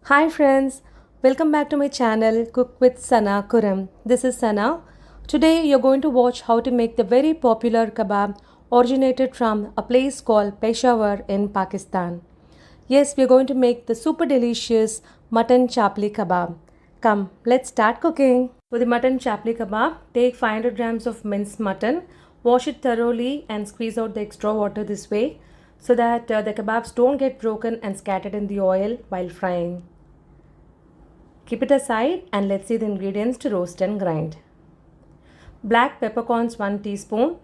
Hi friends, welcome back to my channel Cook with Sana Kuram. This is Sana. Today you're going to watch how to make the very popular kebab originated from a place called Peshawar in Pakistan. Yes, we're going to make the super delicious Mutton Chapli Kebab. Come, let's start cooking. For the Mutton Chapli Kebab, take 500 grams of minced mutton, wash it thoroughly and squeeze out the extra water this way so that the kebabs don't get broken and scattered in the oil while frying. Keep it aside and let's see the ingredients to roast and grind. Black peppercorns 1 teaspoon,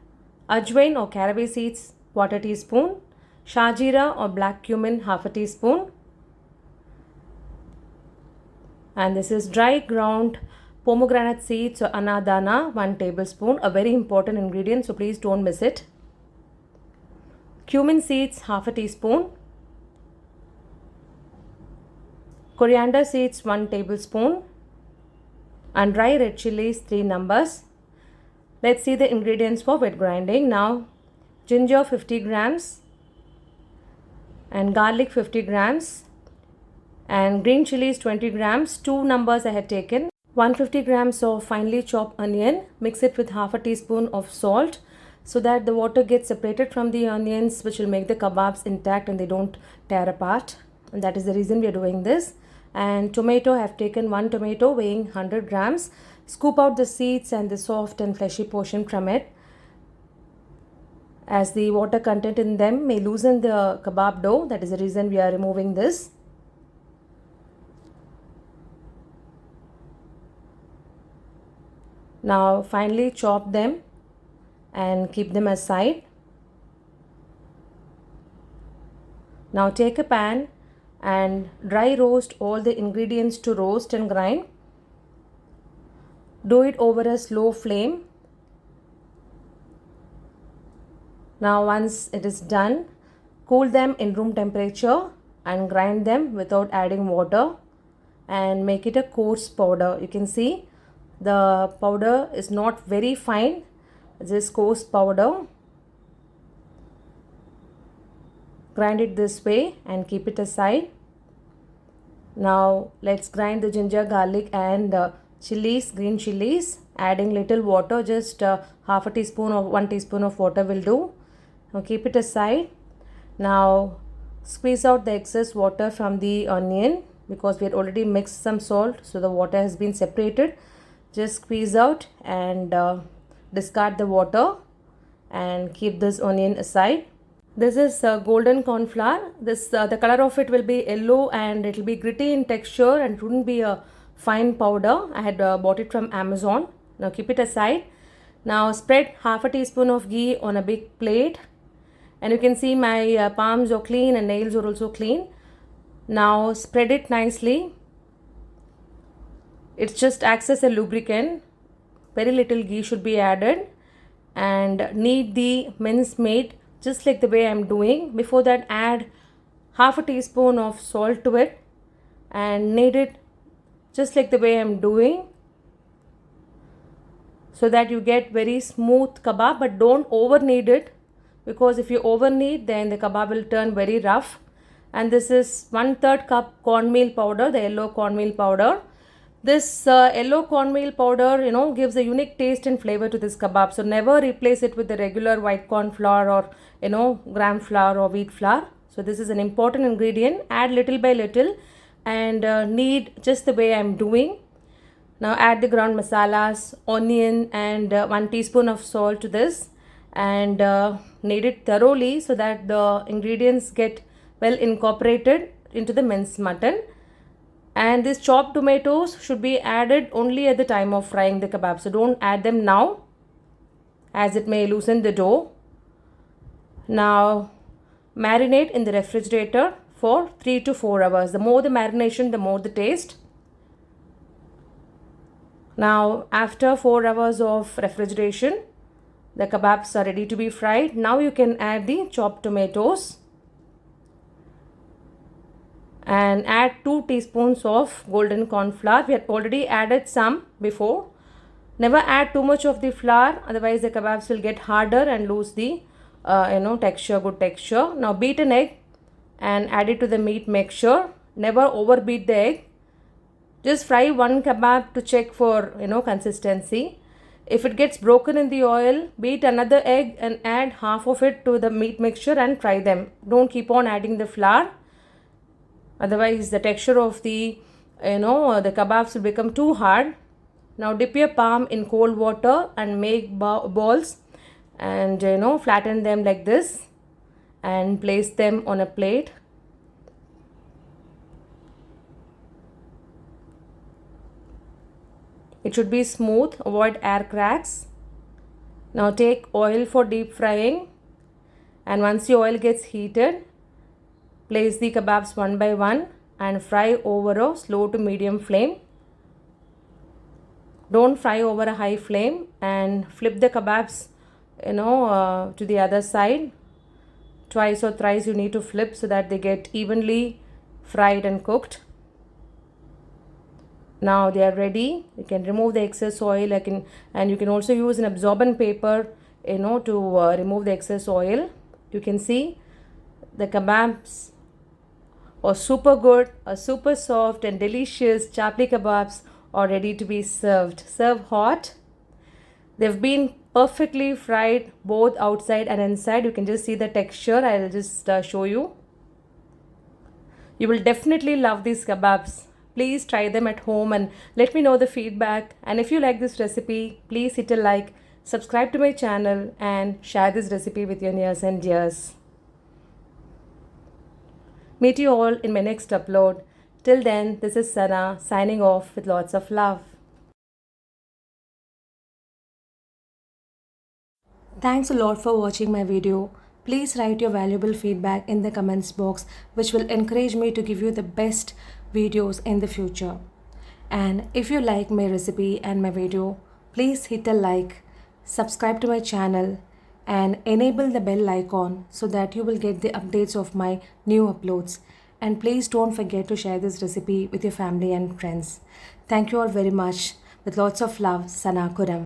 Ajwain or Caraway seeds 1/4 teaspoon, Shahjeera or black cumin 1/2 teaspoon, and this is dry ground pomegranate seeds or Anardhana 1 tablespoon, a very important ingredient, so please don't miss it. Cumin seeds 1/2 teaspoon, Coriander seeds 1 tablespoon, and dry red chillies 3 numbers. Let's see the ingredients for wet grinding. Now ginger 50 grams and garlic 50 grams and green chilies 20 grams, 2 numbers I had taken. 150 grams of finely chopped onion. Mix it with 1/2 teaspoon of salt so that the water gets separated from the onions, which will make the kebabs intact and they don't tear apart. And that is the reason we are doing this. And tomato, I have taken 1 tomato weighing 100 grams. Scoop out the seeds and the soft and fleshy portion from it, as the water content in them may loosen the kebab dough. That is the reason we are removing this. Now finely chop them and keep them aside. Now take a pan and dry roast all the ingredients to roast and grind. Do it over a slow flame. Now once it is done, cool them in room temperature and grind them without adding water and make it a coarse powder. You can see the powder is not very fine, this coarse powder. Grind it this way and keep it aside. Now let's grind the ginger, garlic and chilies, green chilies, adding little water, just 1/2 teaspoon or 1 teaspoon of water will do. Now keep it aside. Now squeeze out the excess water from the onion because we had already mixed some salt, so the water has been separated. Just squeeze out and discard the water and keep this onion aside. This is golden cornflour. This the color of it will be yellow and it will be gritty in texture and it wouldn't be a fine powder. I had bought it from Amazon. Now keep it aside. Now spread 1/2 teaspoon of ghee on a big plate, and you can see my palms are clean and nails are also clean. Now spread it nicely. It just acts as a lubricant. Very little ghee should be added, and knead the mince meat just like the way I am doing. Before that, add 1/2 teaspoon of salt to it and knead it just like the way I am doing so that you get very smooth kebab, but don't over knead it, because if you over knead then the kebab will turn very rough. And this is 1/3 cup cornmeal powder, the yellow cornmeal powder. This yellow cornmeal powder, gives a unique taste and flavor to this kebab. So never replace it with the regular white corn flour or, gram flour or wheat flour. So this is an important ingredient. Add little by little and knead just the way I am doing. Now add the ground masalas, onion and 1 teaspoon of salt to this, and knead it thoroughly so that the ingredients get well incorporated into the minced mutton. And these chopped tomatoes should be added only at the time of frying the kebab. So don't add them now, as it may loosen the dough. Now marinate in the refrigerator for 3 to 4 hours. The more the marination, the more the taste. Now after 4 hours of refrigeration, the kebabs are ready to be fried. Now you can add the chopped tomatoes and add 2 teaspoons of golden corn flour. We had already added some before. Never add too much of the flour, otherwise the kebabs will get harder and lose the texture, good texture. Now beat an egg and add it to the meat mixture. never overbeat the egg. Just fry one kebab to check for consistency. If it gets broken in the oil, beat another egg and add half of it to the meat mixture and fry them. Don't keep on adding the flour. Otherwise, the texture of the kebabs will become too hard. Now dip your palm in cold water and make balls and flatten them like this and place them on a plate. It should be smooth, avoid air cracks. Now take oil for deep frying, and once the oil gets heated, place the kebabs one by one and fry over a slow to medium flame. Don't fry over a high flame, and flip the kebabs to the other side. Twice or thrice you need to flip so that they get evenly fried and cooked. Now they are ready. You can remove the excess oil. And you can also use an absorbent paper to remove the excess oil. You can see the kebabs are super good, are super soft and delicious. Chapli kebabs are ready to be served. Serve hot. They've been perfectly fried both outside and inside. You can just see the texture. I'll just show you. You will definitely love these kebabs. Please try them at home and let me know the feedback. And if you like this recipe, please hit a like, subscribe to my channel and share this recipe with your nears and dears. Meet you all in my next upload. Till then, this is Sana signing off with lots of love. Thanks a lot for watching my video. Please write your valuable feedback in the comments box, which will encourage me to give you the best videos in the future. And if you like my recipe and my video, please hit a like, subscribe to my channel and enable the bell icon so that you will get the updates of my new uploads. And please don't forget to share this recipe with your family and friends. Thank you all very much. With lots of love, Sana Kuram.